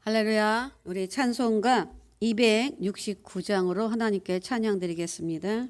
할렐루야. 우리 찬송가 269장으로 하나님께 찬양 드리겠습니다.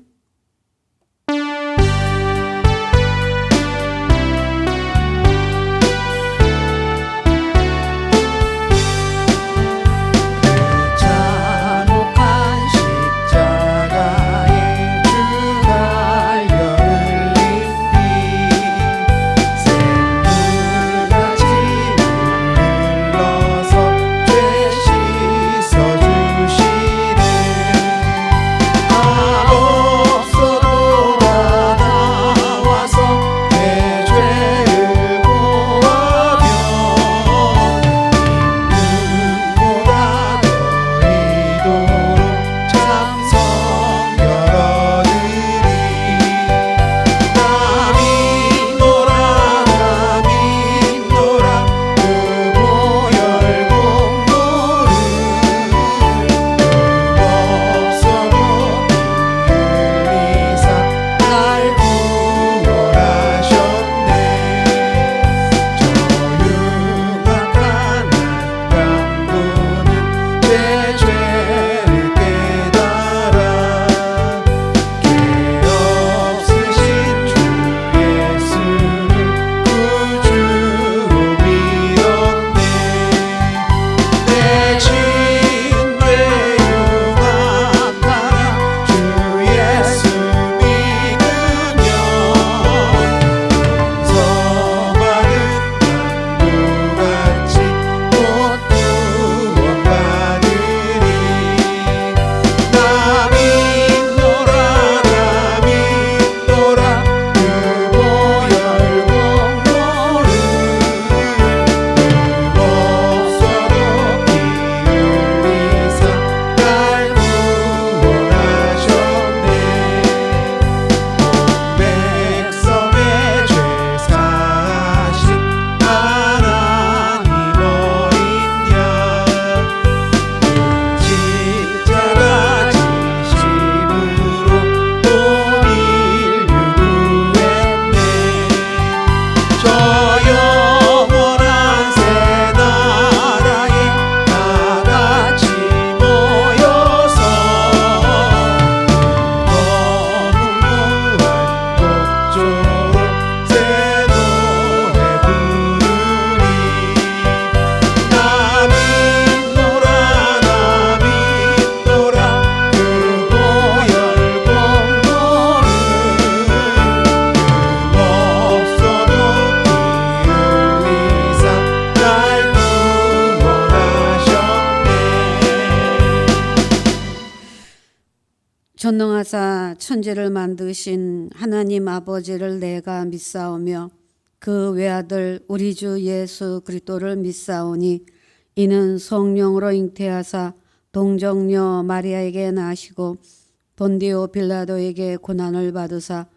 전능하사 천지를 만드신 하나님 아버지를 내가 믿사오며 그 외아들 우리 주 예수 그리스도를 믿사오니 이는 성령으로 잉태하사 동정녀 마리아에게 나시고 본디오 빌라도에게 고난을 받으사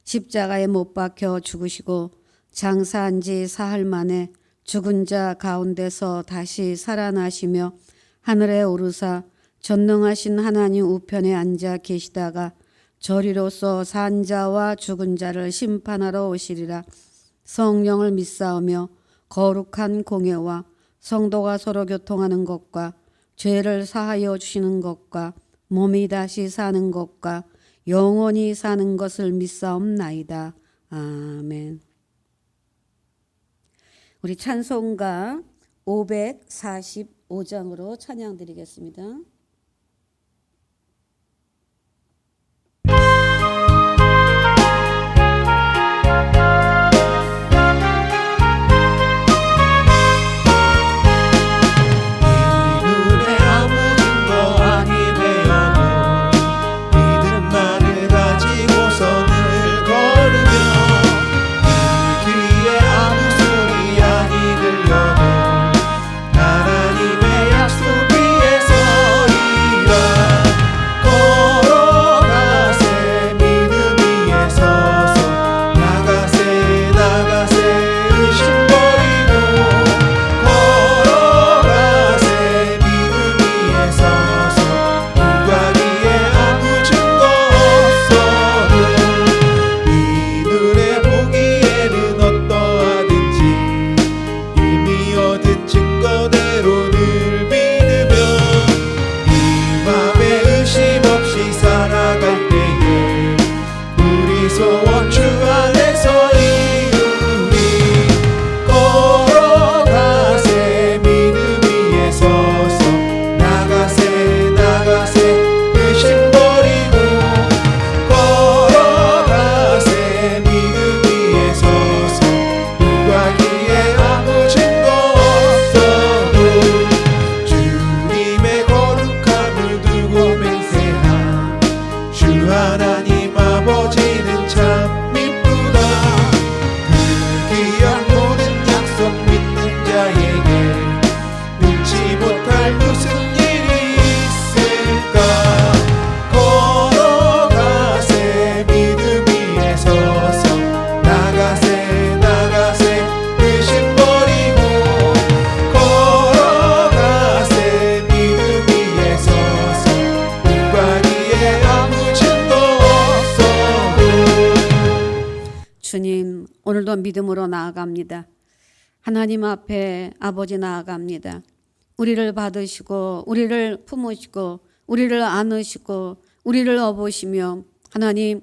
십자가에 못 박혀 죽으시고 장사한 지 사흘 만에 죽은 자 가운데서 다시 살아나시며 하늘에 오르사 전능하신 하나님 우편에 앉아 계시다가 저리로서 산 자와 죽은 자를 심판하러 오시리라. 성령을 믿사오며 거룩한 공예와 성도가 서로 교통하는 것과 죄를 사하여 주시는 것과 몸이 다시 사는 것과 영원히 사는 것을 믿사옵나이다. 아멘. 우리 찬송가 545장으로 찬양 드리겠습니다. 하나님의 약속 위에서 오늘도 믿음으로 나아갑니다. 하나님 앞에 아버지 나아갑니다. 우리를 받으시고 우리를 품으시고 우리를 안으시고 우리를 업으시며 하나님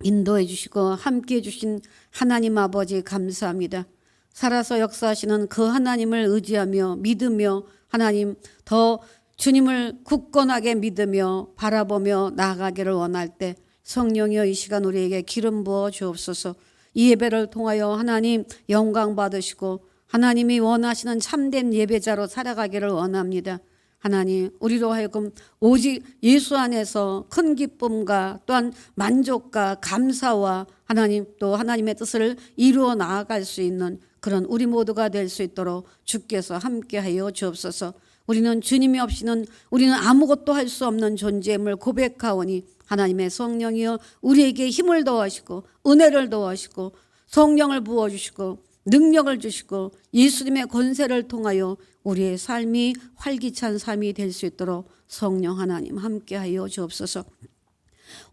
인도해 주시고 함께해 주신 하나님 아버지 감사합니다. 살아서 역사하시는 그 하나님을 의지하며 믿으며 하나님 더 주님을 굳건하게 믿으며 바라보며 나아가기를 원할 때 성령이여 이 시간 우리에게 기름 부어 주옵소서. 이 예배를 통하여 하나님 영광 받으시고 하나님이 원하시는 참된 예배자로 살아가기를 원합니다. 하나님 우리로 하여금 오직 예수 안에서 큰 기쁨과 또한 만족과 감사와 하나님 또 하나님의 뜻을 이루어 나아갈 수 있는 그런 우리 모두가 될 수 있도록 주께서 함께하여 주옵소서. 우리는 주님이 없이는 우리는 아무것도 할 수 없는 존재임을 고백하오니 하나님의 성령이여 우리에게 힘을 더하시고 은혜를 더하시고 성령을 부어주시고 능력을 주시고 예수님의 권세를 통하여 우리의 삶이 활기찬 삶이 될 수 있도록 성령 하나님 함께하여 주옵소서.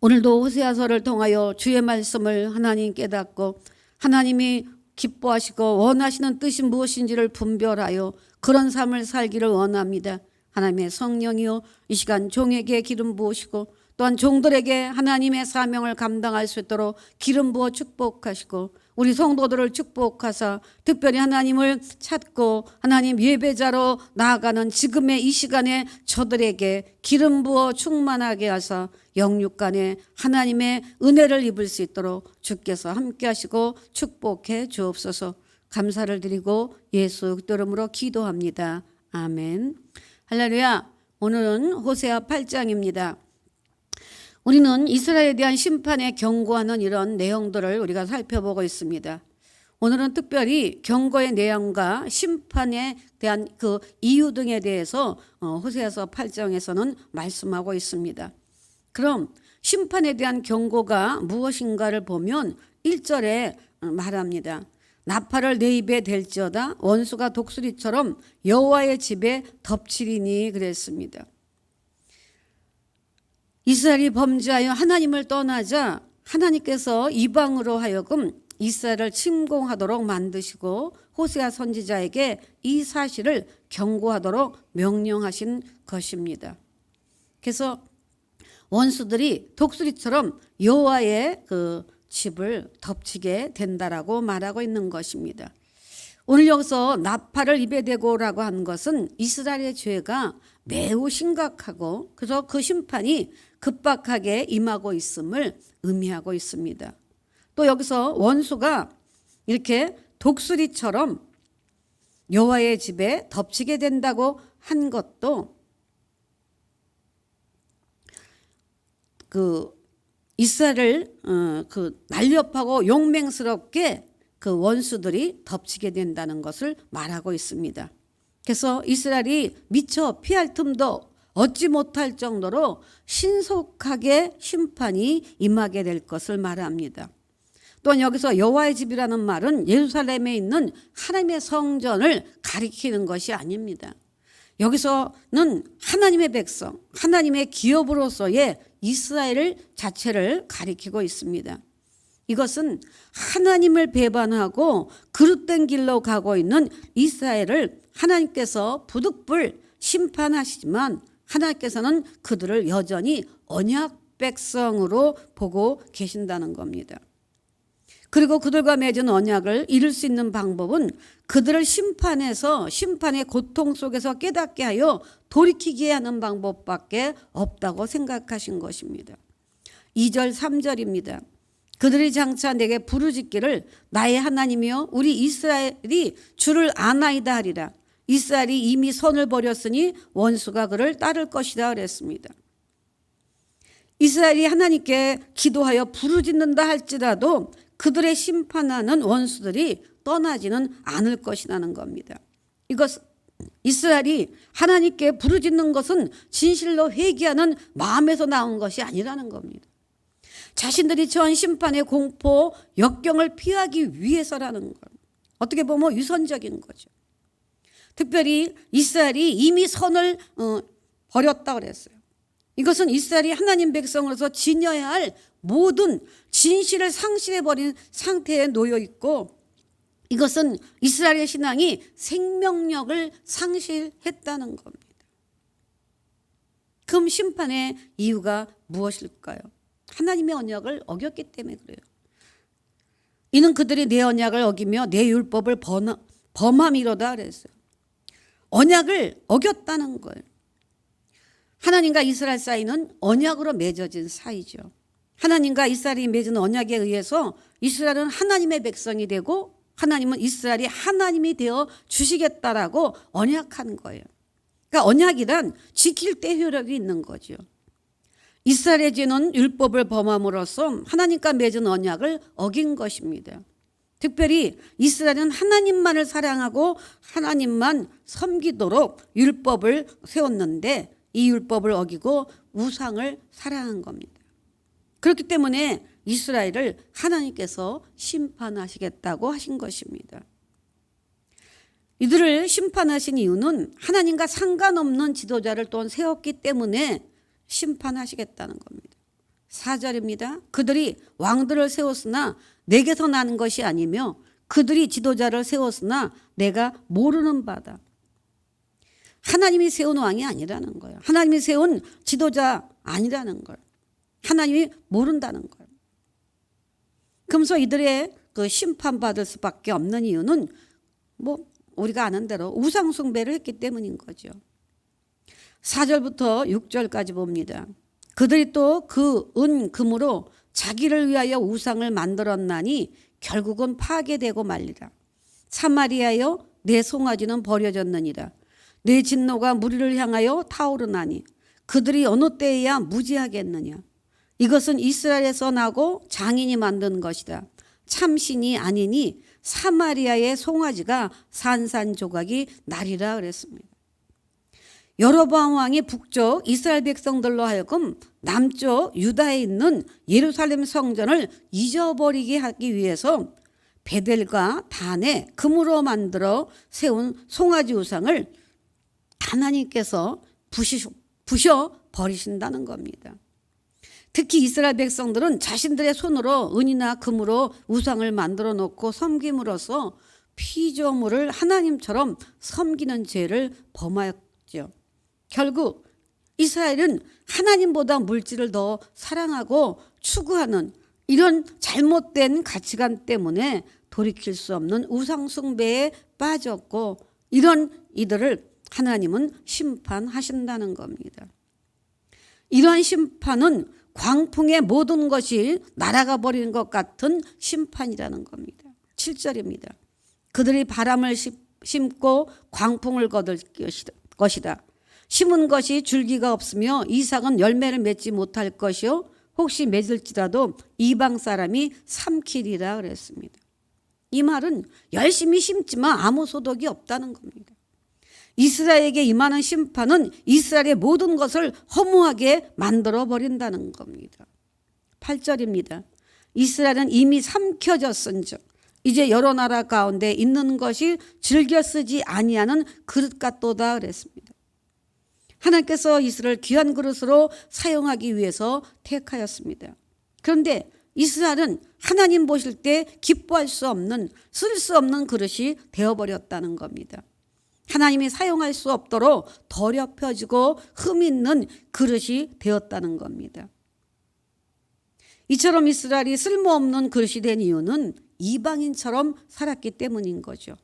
오늘도 호세아서를 통하여 주의 말씀을 하나님 깨닫고 하나님이 기뻐하시고 원하시는 뜻이 무엇인지를 분별하여 그런 삶을 살기를 원합니다. 하나님의 성령이여 이 시간 종에게 기름 부으시고 또한 종들에게 하나님의 사명을 감당할 수 있도록 기름 부어 축복하시고 우리 성도들을 축복하사 특별히 하나님을 찾고 하나님 예배자로 나아가는 지금의 이 시간에 저들에게 기름 부어 충만하게 하사 영육간에 하나님의 은혜를 입을 수 있도록 주께서 함께 하시고 축복해 주옵소서. 감사를 드리고 예수 이름으로 기도합니다. 아멘. 할렐루야. 오늘은 호세아 8장입니다. 우리는 이스라엘에 대한 심판에 경고하는 이런 내용들을 우리가 살펴보고 있습니다. 오늘은 특별히 경고의 내용과 심판에 대한 그 이유 등에 대해서 호세아서 8장에서는 말씀하고 있습니다. 그럼 심판에 대한 경고가 무엇인가를 보면 1절에 말합니다. 나팔을 내 입에 댈지어다 원수가 독수리처럼 여호와의 집에 덮치리니 그랬습니다. 이스라엘이 범죄하여 하나님을 떠나자 하나님께서 이방으로 하여금 이스라엘을 침공하도록 만드시고 호세아 선지자에게 이 사실을 경고하도록 명령하신 것입니다. 그래서 원수들이 독수리처럼 여호와의 그 집을 덮치게 된다라고 말하고 있는 것입니다. 오늘 여기서 나팔을 입에 대고라고 한 것은 이스라엘의 죄가 매우 심각하고 그래서 그 심판이 급박하게 임하고 있음을 의미하고 있습니다. 또 여기서 원수가 이렇게 독수리처럼 여호와의 집에 덮치게 된다고 한 것도 그 이스라엘을 날렵하고 용맹스럽게 그 원수들이 덮치게 된다는 것을 말하고 있습니다. 그래서 이스라엘이 미처 피할 틈도 얻지 못할 정도로 신속하게 심판이 임하게 될 것을 말합니다. 또한 여기서 여호와의 집이라는 말은 예루살렘에 있는 하나님의 성전을 가리키는 것이 아닙니다. 여기서는 하나님의 백성, 하나님의 기업으로서의 이스라엘 자체를 가리키고 있습니다. 이것은 하나님을 배반하고 그릇된 길로 가고 있는 이스라엘을 하나님께서 부득불 심판하시지만 하나님께서는 그들을 여전히 언약 백성으로 보고 계신다는 겁니다. 그리고 그들과 맺은 언약을 이룰 수 있는 방법은 그들을 심판해서 심판의 고통 속에서 깨닫게 하여 돌이키게 하는 방법밖에 없다고 생각하신 것입니다. 2절 3절입니다. 그들이 장차 내게 부르짖기를 나의 하나님이여 우리 이스라엘이 주를 아나이다 하리라. 이스라엘이 이미 선을 버렸으니 원수가 그를 따를 것이다 그랬습니다. 이스라엘이 하나님께 기도하여 부르짖는다 할지라도 그들의 심판하는 원수들이 떠나지는 않을 것이라는 겁니다. 이것 이스라엘이 하나님께 부르짖는 것은 진실로 회개하는 마음에서 나온 것이 아니라는 겁니다. 자신들이 처한 심판의 공포, 역경을 피하기 위해서라는 것. 어떻게 보면 유선적인 거죠. 특별히 이스라엘이 이미 선을 버렸다 그랬어요. 이것은 이스라엘이 하나님 백성으로서 지녀야 할 모든 진실을 상실해버린 상태에 놓여 있고 이것은 이스라엘의 신앙이 생명력을 상실했다는 겁니다. 그럼 심판의 이유가 무엇일까요? 하나님의 언약을 어겼기 때문에 그래요. 이는 그들이 내 언약을 어기며 내 율법을 범함이로다 그랬어요. 언약을 어겼다는 거예요. 하나님과 이스라엘 사이는 언약으로 맺어진 사이죠. 하나님과 이스라엘이 맺은 언약에 의해서 이스라엘은 하나님의 백성이 되고 하나님은 이스라엘이 하나님이 되어 주시겠다라고 언약한 거예요. 그러니까 언약이란 지킬 때 효력이 있는 거죠. 이스라엘의 죄는 율법을 범함으로써 하나님과 맺은 언약을 어긴 것입니다. 특별히 이스라엘은 하나님만을 사랑하고 하나님만 섬기도록 율법을 세웠는데 이 율법을 어기고 우상을 사랑한 겁니다. 그렇기 때문에 이스라엘을 하나님께서 심판하시겠다고 하신 것입니다. 이들을 심판하신 이유는 하나님과 상관없는 지도자를 또 세웠기 때문에 심판하시겠다는 겁니다. 4절입니다. 그들이 왕들을 세웠으나 내게서 나는 것이 아니며 그들이 지도자를 세웠으나 내가 모르는 바다. 하나님이 세운 왕이 아니라는 거예요. 하나님이 세운 지도자 아니라는 거예요. 하나님이 모른다는 거예요. 그러면서 이들의 그 심판받을 수밖에 없는 이유는 우리가 아는 대로 우상 숭배를 했기 때문인 거죠. 4절부터 6절까지 봅니다. 그들이 또 그 은 금으로 자기를 위하여 우상을 만들었나니 결국은 파괴되고 말리라. 사마리아여 내 송아지는 버려졌느니라. 내 진노가 무리를 향하여 타오르나니 그들이 어느 때에야 무지하겠느냐. 이것은 이스라엘에서 나고 장인이 만든 것이다. 참신이 아니니 사마리아의 송아지가 산산조각이 나리라 그랬습니다. 여로보암 왕이 북쪽 이스라엘 백성들로 하여금 남쪽 유다에 있는 예루살렘 성전을 잊어버리게 하기 위해서 베델과 단에 금으로 만들어 세운 송아지 우상을 하나님께서 부셔 버리신다는 겁니다. 특히 이스라엘 백성들은 자신들의 손으로 은이나 금으로 우상을 만들어 놓고 섬김으로써 피조물을 하나님처럼 섬기는 죄를 범하였죠. 결국 이스라엘은 하나님보다 물질을 더 사랑하고 추구하는 이런 잘못된 가치관 때문에 돌이킬 수 없는 우상 숭배에 빠졌고 이런 이들을 하나님은 심판하신다는 겁니다. 이러한 심판은 광풍의 모든 것이 날아가 버리는 것 같은 심판이라는 겁니다. 7절입니다. 그들이 바람을 심고 광풍을 거둘 것이다. 심은 것이 줄기가 없으며 이삭은 열매를 맺지 못할 것이요 혹시 맺을지라도 이방 사람이 삼키리라 그랬습니다. 이 말은 열심히 심지만 아무 소득이 없다는 겁니다. 이스라엘에게 임하는 심판은 이스라엘의 모든 것을 허무하게 만들어 버린다는 겁니다. 8절입니다. 이스라엘은 이미 삼켜졌은즉 이제 여러 나라 가운데 있는 것이 즐겨 쓰지 아니하는 그릇 같도다 그랬습니다. 하나님께서 이스라엘을 귀한 그릇으로 사용하기 위해서 택하였습니다. 그런데 이스라엘은 하나님 보실 때 기뻐할 수 없는 쓸 수 없는 그릇이 되어버렸다는 겁니다. 하나님이 사용할 수 없도록 더럽혀지고 흠 있는 그릇이 되었다는 겁니다. 이처럼 이스라엘이 쓸모없는 그릇이 된 이유는 이방인처럼 살았기 때문인 거죠.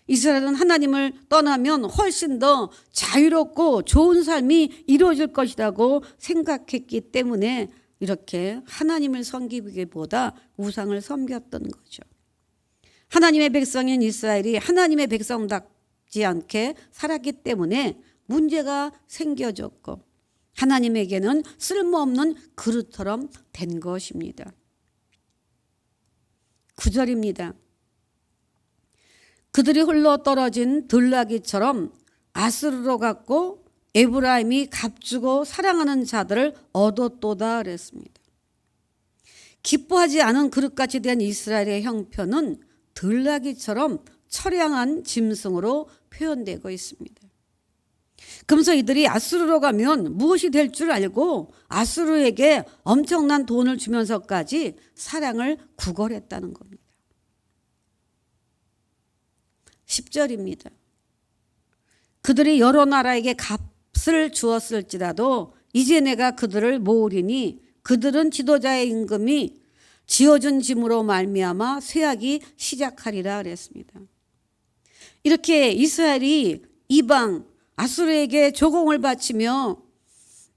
이스라엘은 하나님을 떠나면 훨씬 더 자유롭고 좋은 삶이 이루어질 것이라고 생각했기 때문에 이렇게 하나님을 섬기기보다 우상을 섬겼던 거죠. 하나님의 백성인 이스라엘이 하나님의 백성답지 않게 살았기 때문에 문제가 생겨졌고 하나님에게는 쓸모없는 그릇처럼 된 것입니다. 9절입니다. 그들이 홀로 떨어진 들나귀처럼 아스르로 갔고 에브라임이 값주고 사랑하는 자들을 얻었도다 그랬습니다. 기뻐하지 않은 그릇같이 된 이스라엘의 형편은 들나귀처럼 처량한 짐승으로 표현되고 있습니다. 그러면서 이들이 아스르로 가면 무엇이 될 줄 알고 아스르에게 엄청난 돈을 주면서까지 사랑을 구걸했다는 겁니다. 10절입니다. 그들이 여러 나라에게 값을 주었을지라도 이제 내가 그들을 모으리니 그들은 지도자의 임금이 지어준 짐으로 말미암아 쇠하기 시작하리라 그랬습니다. 이렇게 이스라엘이 이방 아수르에게 조공을 바치며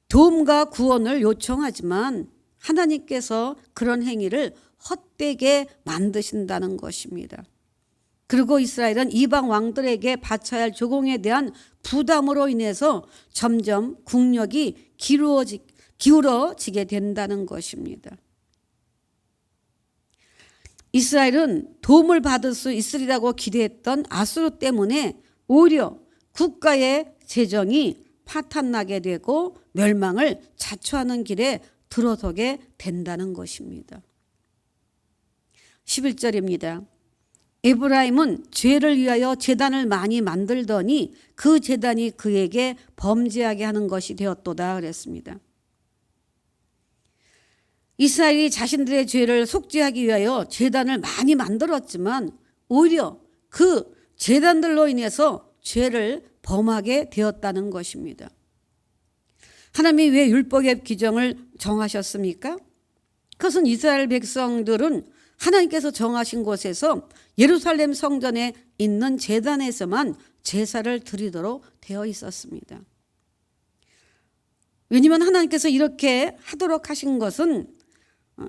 도움과 구원을 요청하지만 하나님께서 그런 행위를 헛되게 만드신다는 것입니다. 그리고 이스라엘은 이방 왕들에게 바쳐야 할 조공에 대한 부담으로 인해서 점점 국력이 기울어지게 된다는 것입니다. 이스라엘은 도움을 받을 수 있으리라고 기대했던 아수르 때문에 오히려 국가의 재정이 파탄나게 되고 멸망을 자초하는 길에 들어서게 된다는 것입니다. 11절입니다. 에브라임은 죄를 위하여 제단을 많이 만들더니 그 제단이 그에게 범죄하게 하는 것이 되었도다 그랬습니다. 이스라엘이 자신들의 죄를 속죄하기 위하여 제단을 많이 만들었지만 오히려 그 제단들로 인해서 죄를 범하게 되었다는 것입니다. 하나님이 왜 율법의 규정을 정하셨습니까? 그것은 이스라엘 백성들은 하나님께서 정하신 곳에서 예루살렘 성전에 있는 제단에서만 제사를 드리도록 되어 있었습니다. 왜냐하면 하나님께서 이렇게 하도록 하신 것은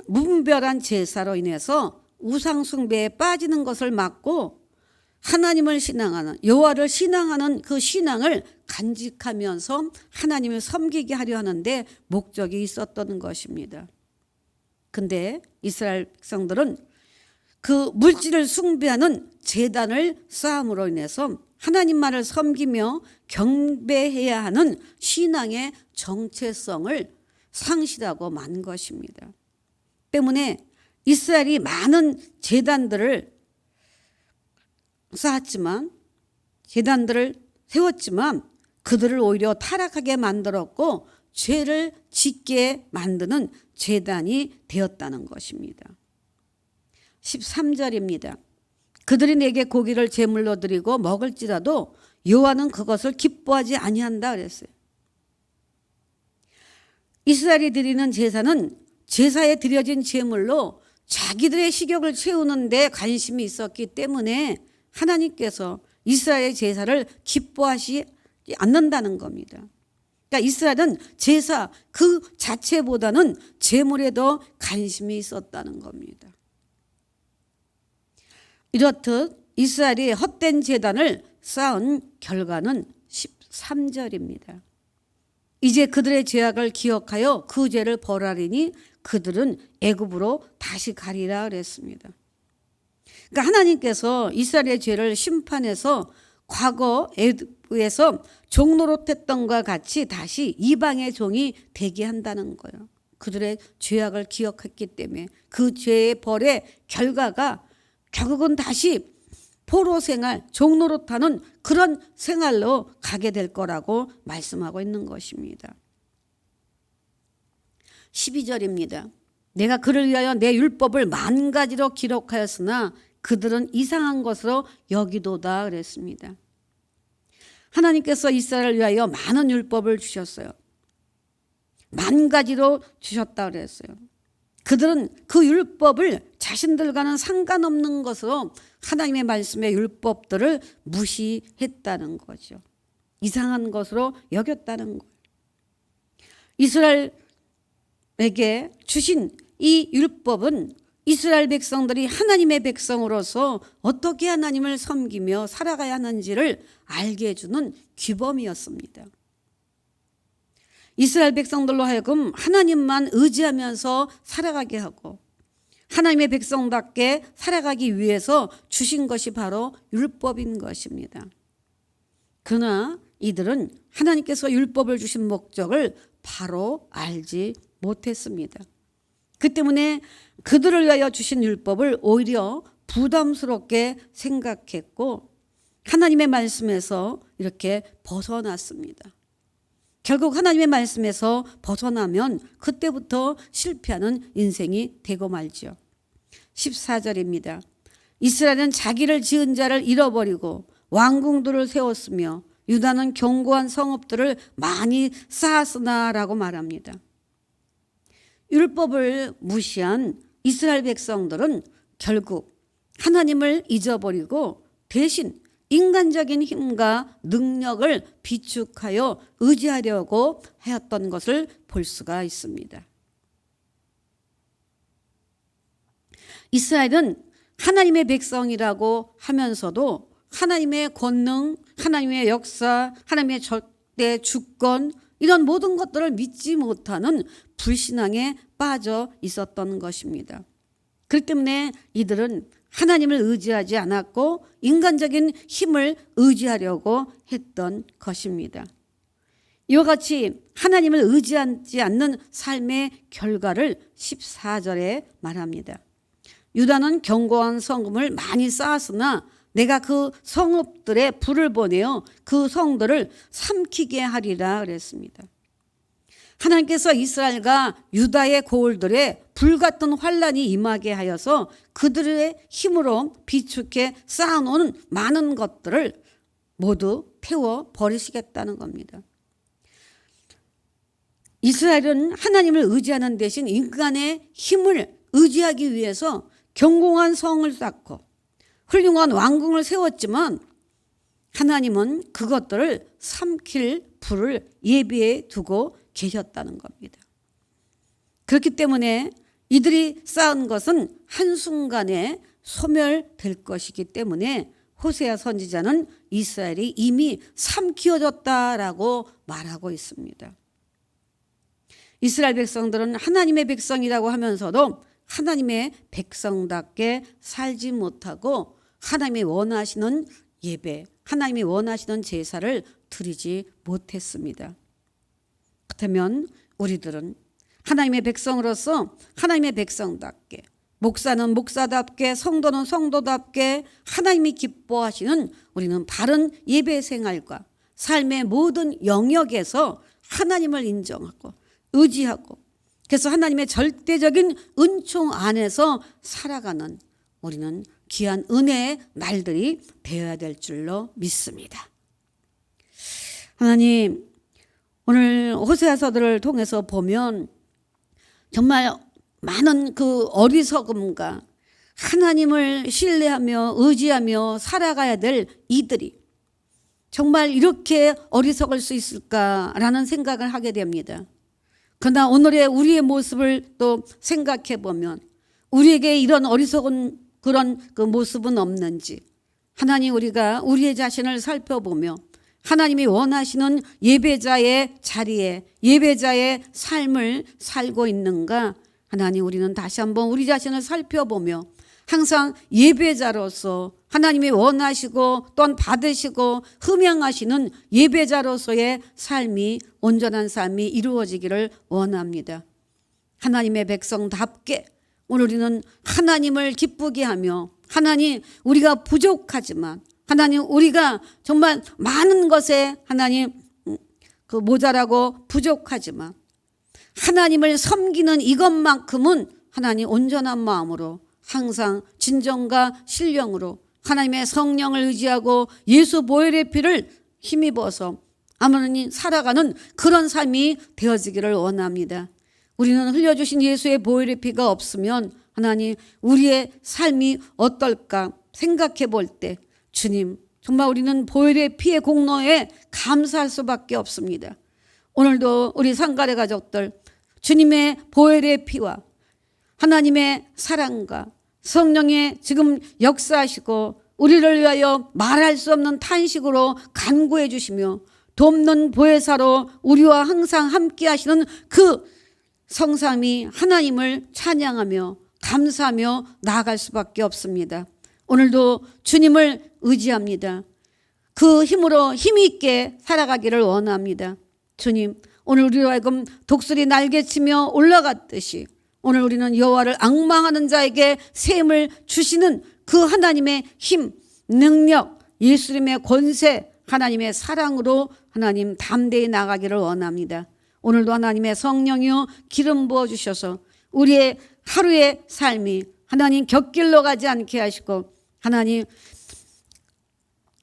무분별한 제사로 인해서 우상 숭배에 빠지는 것을 막고 하나님을 신앙하는 여호와를 신앙하는 그 신앙을 간직하면서 하나님을 섬기게 하려 하는데 목적이 있었던 것입니다. 근데 이스라엘 백성들은 그 물질을 숭배하는 제단을 쌓음으로 인해서 하나님만을 섬기며 경배해야 하는 신앙의 정체성을 상실하고 만 것입니다. 때문에 이스라엘이 많은 제단들을 쌓았지만 제단들을 세웠지만 그들을 오히려 타락하게 만들었고 죄를 짓게 만드는 제단이 되었다는 것입니다. 13절입니다. 그들이 내게 고기를 제물로 드리고 먹을지라도 여호와는 그것을 기뻐하지 아니한다 그랬어요. 이스라엘이 드리는 제사는 제사에 드려진 제물로 자기들의 식욕을 채우는 데 관심이 있었기 때문에 하나님께서 이스라엘의 제사를 기뻐하지 않는다는 겁니다. 그러니까 이스라엘은 제사 그 자체보다는 제물에 더 관심이 있었다는 겁니다. 이렇듯 이스라엘이 헛된 제단을 쌓은 결과는 13절입니다. 이제 그들의 죄악을 기억하여 그 죄를 벌하리니 그들은 애굽으로 다시 가리라 그랬습니다. 그러니까 하나님께서 이스라엘의 죄를 심판해서 과거 애굽에서 종노릇했던 것과 같이 다시 이방의 종이 되게 한다는 거예요. 그들의 죄악을 기억했기 때문에 그 죄의 벌의 결과가 결국은 다시 포로 생활, 종노릇하는 그런 생활로 가게 될 거라고 말씀하고 있는 것입니다. 12절입니다. 내가 그를 위하여 내 율법을 만 가지로 기록하였으나 그들은 이상한 것으로 여기도다 그랬습니다. 하나님께서 이스라엘을 위하여 많은 율법을 주셨어요. 만 가지로 주셨다 그랬어요. 그들은 그 율법을 자신들과는 상관없는 것으로 하나님의 말씀의 율법들을 무시했다는 거죠. 이상한 것으로 여겼다는 거예요. 이스라엘에게 주신 이 율법은 이스라엘 백성들이 하나님의 백성으로서 어떻게 하나님을 섬기며 살아가야 하는지를 알게 해주는 규범이었습니다. 이스라엘 백성들로 하여금 하나님만 의지하면서 살아가게 하고 하나님의 백성답게 살아가기 위해서 주신 것이 바로 율법인 것입니다. 그러나 이들은 하나님께서 율법을 주신 목적을 바로 알지 못했습니다. 그 때문에 그들을 위하여 주신 율법을 오히려 부담스럽게 생각했고 하나님의 말씀에서 이렇게 벗어났습니다. 결국 하나님의 말씀에서 벗어나면 그때부터 실패하는 인생이 되고 말죠. 14절입니다. 이스라엘은 자기를 지은 자를 잃어버리고 왕궁들을 세웠으며 유다는 견고한 성읍들을 많이 쌓았으나라고 말합니다. 율법을 무시한 이스라엘 백성들은 결국 하나님을 잊어버리고 대신 인간적인 힘과 능력을 비축하여 의지하려고 하였던 것을 볼 수가 있습니다. 이스라엘은 하나님의 백성이라고 하면서도 하나님의 권능, 하나님의 역사, 하나님의 절대 주권 이런 모든 것들을 믿지 못하는 불신앙에 빠져 있었던 것입니다. 그렇기 때문에 이들은 하나님을 의지하지 않았고 인간적인 힘을 의지하려고 했던 것입니다. 이와 같이 하나님을 의지하지 않는 삶의 결과를 14절에 말합니다. 유다는 견고한 성읍을 많이 쌓았으나 내가 그 성읍들에 불을 보내어 그 성들을 삼키게 하리라 그랬습니다. 하나님께서 이스라엘과 유다의 고을들에 불같은 환란이 임하게 하여서 그들의 힘으로 비축해 쌓아놓은 많은 것들을 모두 태워 버리시겠다는 겁니다. 이스라엘은 하나님을 의지하는 대신 인간의 힘을 의지하기 위해서 견고한 성을 쌓고 훌륭한 왕궁을 세웠지만 하나님은 그것들을 삼킬 불을 예비해 두고 계셨다는 겁니다. 그렇기 때문에 이들이 쌓은 것은 한순간에 소멸될 것이기 때문에 호세아 선지자는 이스라엘이 이미 삼키어졌다라고 말하고 있습니다. 이스라엘 백성들은 하나님의 백성이라고 하면서도 하나님의 백성답게 살지 못하고 하나님이 원하시는 예배, 하나님이 원하시는 제사를 드리지 못했습니다. 그렇다면 우리들은 하나님의 백성으로서 하나님의 백성답게, 목사는 목사답게, 성도는 성도답게 하나님이 기뻐하시는 우리는 바른 예배 생활과 삶의 모든 영역에서 하나님을 인정하고 의지하고 그래서 하나님의 절대적인 은총 안에서 살아가는 우리는 귀한 은혜의 날들이 되어야 될 줄로 믿습니다. 하나님, 오늘 호세아서들을 통해서 보면 정말 많은 그 어리석음과 하나님을 신뢰하며 의지하며 살아가야 될 이들이 정말 이렇게 어리석을 수 있을까라는 생각을 하게 됩니다. 그러나 오늘의 우리의 모습을 또 생각해 보면 우리에게 이런 어리석은 그런 그 모습은 없는지 하나님 우리가 우리의 자신을 살펴보며 하나님이 원하시는 예배자의 자리에 예배자의 삶을 살고 있는가 하나님 우리는 다시 한번 우리 자신을 살펴보며 항상 예배자로서 하나님이 원하시고 또한 받으시고 흠양하시는 예배자로서의 삶이 온전한 삶이 이루어지기를 원합니다. 하나님의 백성답게 오늘 우리는 하나님을 기쁘게 하며 하나님 우리가 부족하지만 하나님 우리가 정말 많은 것에 하나님 그 모자라고 부족하지만 하나님을 섬기는 이것만큼은 하나님 온전한 마음으로 항상 진정과 신령으로 하나님의 성령을 의지하고 예수 보혈의 피를 힘입어서 하나님 살아가는 그런 삶이 되어지기를 원합니다. 우리는 흘려주신 예수의 보혈의 피가 없으면 하나님 우리의 삶이 어떨까 생각해 볼 때 주님 정말 우리는 보혈의 피의 공로에 감사할 수밖에 없습니다. 오늘도 우리 상가래 가족들 주님의 보혈의 피와 하나님의 사랑과 성령의 지금 역사하시고 우리를 위하여 말할 수 없는 탄식으로 간구해 주시며 돕는 보혜사로 우리와 항상 함께 하시는 그 성삼위 하나님을 찬양하며 감사하며 나아갈 수밖에 없습니다. 오늘도 주님을 의지합니다. 그 힘으로 힘있게 살아가기를 원합니다. 주님 오늘 우리로 하여금 독수리 날개치며 올라갔듯이 오늘 우리는 여호와를 앙망하는 자에게 셈을 주시는 그 하나님의 힘, 능력, 예수님의 권세, 하나님의 사랑으로 하나님 담대히 나가기를 원합니다. 오늘도 하나님의 성령이여 기름 부어주셔서 우리의 하루의 삶이 하나님 곁길로 가지 않게 하시고 하나님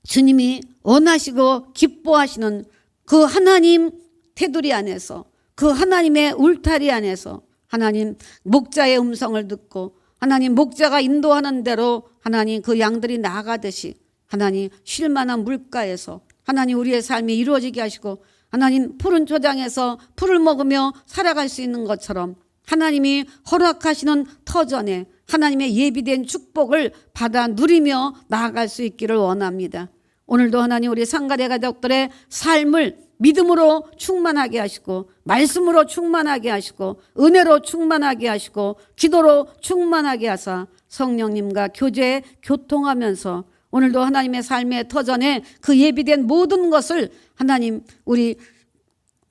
주님이 원하시고 기뻐하시는 그 하나님 테두리 안에서, 그 하나님의 울타리 안에서 하나님 목자의 음성을 듣고 하나님 목자가 인도하는 대로 하나님 그 양들이 나가듯이 하나님 쉴 만한 물가에서 하나님 우리의 삶이 이루어지게 하시고 하나님 푸른 초장에서 풀을 먹으며 살아갈 수 있는 것처럼 하나님이 허락하시는 터전에 하나님의 예비된 축복을 받아 누리며 나아갈 수 있기를 원합니다. 오늘도 하나님 우리 상가대 가족들의 삶을 믿음으로 충만하게 하시고 말씀으로 충만하게 하시고 은혜로 충만하게 하시고 기도로 충만하게 하사 성령님과 교제 교통하면서 오늘도 하나님의 삶의 터전에 그 예비된 모든 것을 하나님 우리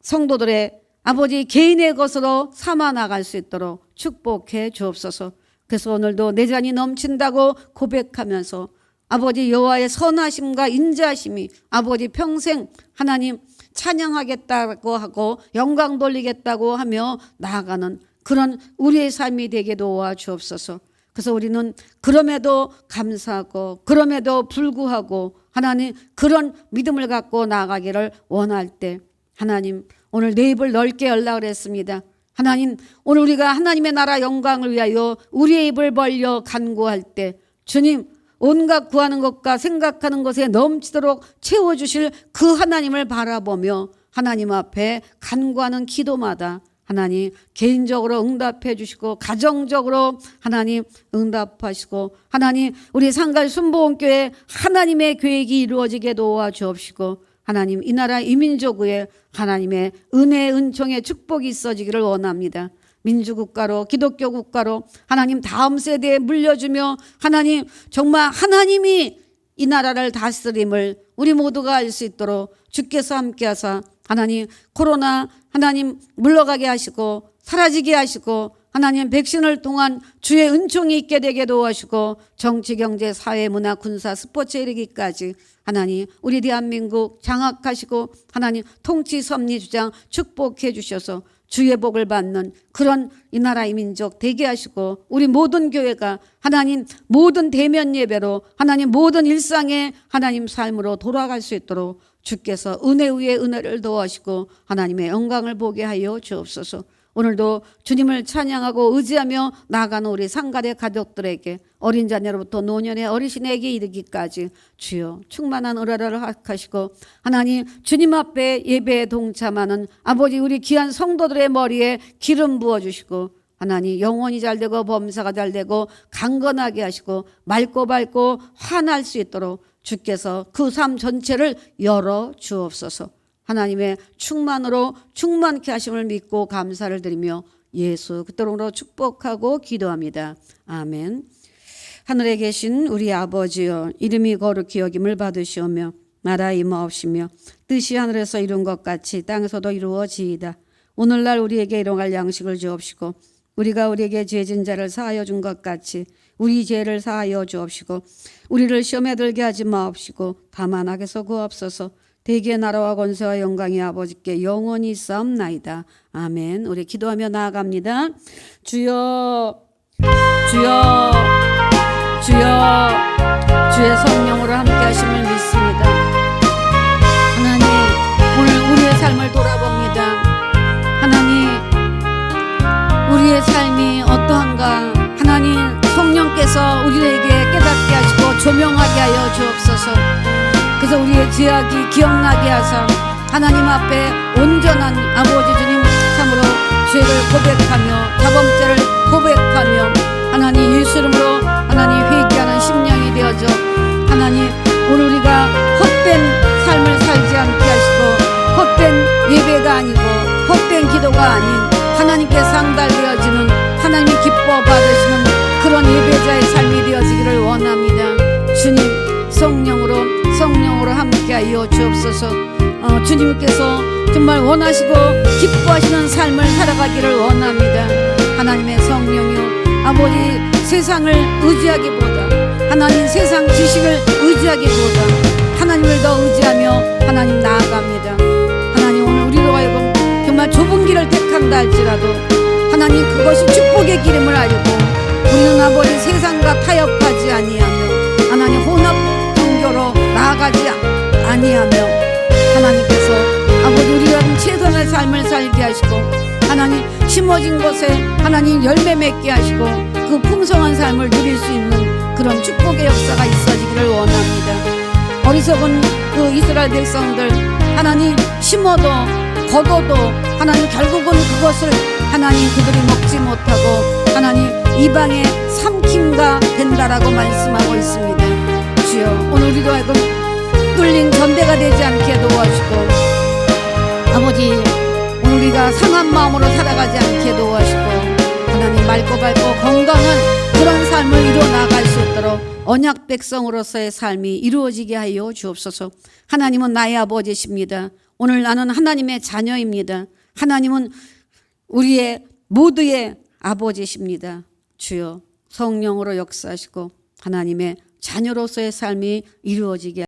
성도들의 아버지 개인의 것으로 삼아 나갈 수 있도록 축복해 주옵소서. 그래서 오늘도 내 잔이 넘친다고 고백하면서 아버지 여호와의 선하심과 인자하심이 아버지 평생 하나님 찬양하겠다고 하고 영광 돌리겠다고 하며 나아가는 그런 우리의 삶이 되게 도와주옵소서. 그래서 우리는 그럼에도 감사하고 그럼에도 불구하고 하나님 그런 믿음을 갖고 나아가기를 원할 때 하나님 오늘 내 입을 넓게 열라 그랬습니다. 하나님 오늘 우리가 하나님의 나라 영광을 위하여 우리의 입을 벌려 간구할 때 주님 온갖 구하는 것과 생각하는 것에 넘치도록 채워주실 그 하나님을 바라보며 하나님 앞에 간구하는 기도마다 하나님 개인적으로 응답해 주시고 가정적으로 하나님 응답하시고 하나님 우리 상갈 순복음교회 하나님의 계획이 이루어지게 도와주옵시고 하나님 이 나라 이민족 위에 하나님의 은혜 은총의 축복이 있어지기를 원합니다. 민주국가로 기독교 국가로 하나님 다음 세대에 물려주며 하나님 정말 하나님이 이 나라를 다스림을 우리 모두가 알 수 있도록 주께서 함께하사 하나님 코로나 하나님 물러가게 하시고 사라지게 하시고 하나님 백신을 통한 주의 은총이 있게 되게 도와주시고 정치 경제 사회 문화 군사 스포츠에 이르기까지 하나님 우리 대한민국 장악하시고 하나님 통치 섭리 주장 축복해 주셔서 주의 복을 받는 그런 이 나라의 민족 되게 하시고 우리 모든 교회가 하나님 모든 대면 예배로 하나님 모든 일상의 하나님 삶으로 돌아갈 수 있도록 주께서 은혜 위에 은혜를 더하시고 하나님의 영광을 보게 하여 주옵소서. 오늘도 주님을 찬양하고 의지하며 나아가는 우리 상가대 가족들에게 어린 자녀로부터 노년의 어르신에게 이르기까지 주여 충만한 은혜를 허락하시고 하나님 주님 앞에 예배에 동참하는 아버지 우리 귀한 성도들의 머리에 기름 부어주시고 하나님 영혼이 잘되고 범사가 잘되고 강건하게 하시고 맑고 밝고 환할 수 있도록 주께서 그 삶 전체를 열어 주옵소서. 하나님의 충만으로 충만케 하심을 믿고 감사를 드리며 예수 그토록으로 축복하고 기도합니다. 아멘. 하늘에 계신 우리 아버지여 이름이 거룩히 여김을 받으시오며 나라 임하옵시며 뜻이 하늘에서 이룬 것 같이 땅에서도 이루어지이다. 오늘날 우리에게 일용할 양식을 주옵시고 우리가 우리에게 죄진 자를 사하여 준 것 같이 우리 죄를 사하여 주옵시고 우리를 시험에 들게 하지 마옵시고 다만 악에서 구하옵소서. 대개 나라와 권세와 영광이 아버지께 영원히 있사옵나이다. 아멘. 우리 기도하며 나아갑니다. 주여 주여 주여 주의 성령으로 함께 하심을 믿습니다. 하나님 오늘 우리의 삶을 돌아봅니다. 하나님 우리의 삶이 어떠한가 하나님 성령께서 우리에게 깨닫게 하시고 조명하게 하여 주옵소서. 그래서 우리의 죄악이 기억나게 하사 하나님 앞에 온전한 아버지 주님 참으로 죄를 고백하며 자범죄를 고백하며 하나님 예수 이름으로 하나님 회개하는 심령이 되어져 하나님 오늘 우리가 헛된 삶을 살지 않게 하시고 헛된 예배가 아니고 헛된 기도가 아닌 하나님께 상달되어지는 하나님이 기뻐 받으시는 그런 예배자의 삶이 되어지기를 원합니다. 주님 성령으로 함께하여 주옵소서. 주님께서 정말 원하시고 기뻐하시는 삶을 살아가기를 원합니다. 하나님의 성령이요 아버지 세상을 의지하기보다 하나님 세상 지식을 의지하기보다 하나님을 더 의지하며 하나님 나아갑니다. 하나님 오늘 우리로 하여금 정말 좁은 길을 택한다 할지라도 하나님 그것이 축복의 길임을 알고 우리는 아버지 세상과 타협하지 아니하며 하나님 혼합 종교로 나아가지 아니하며 하나님께서 아버지 우리가 최선의 삶을 살게 하시고 하나님 심어진 곳에 하나님 열매 맺게 하시고 그 풍성한 삶을 누릴 수 있는 그런 축복의 역사가 있어지기를 원합니다. 어리석은 그 이스라엘 백성들 하나님 심어도 거둬도 하나님 결국은 그것을 하나님 그들이 먹지 못하고 하나님 이방의 삼킴가 된다라고 말씀하고 있습니다. 주여 오늘 우리도 하여금 뚫린 전대가 되지 않게 도와주시고 아버지 오늘 우리가 상한 마음으로 살아가지 않게 도와주시고 하나님 맑고 밝고 건강한 그런 삶을 이루어 나갈 수 있도록 언약 백성으로서의 삶이 이루어지게 하여 주옵소서. 하나님은 나의 아버지십니다. 오늘 나는 하나님의 자녀입니다. 하나님은 우리의 모두의 아버지십니다. 주여 성령으로 역사하시고 하나님의 자녀로서의 삶이 이루어지게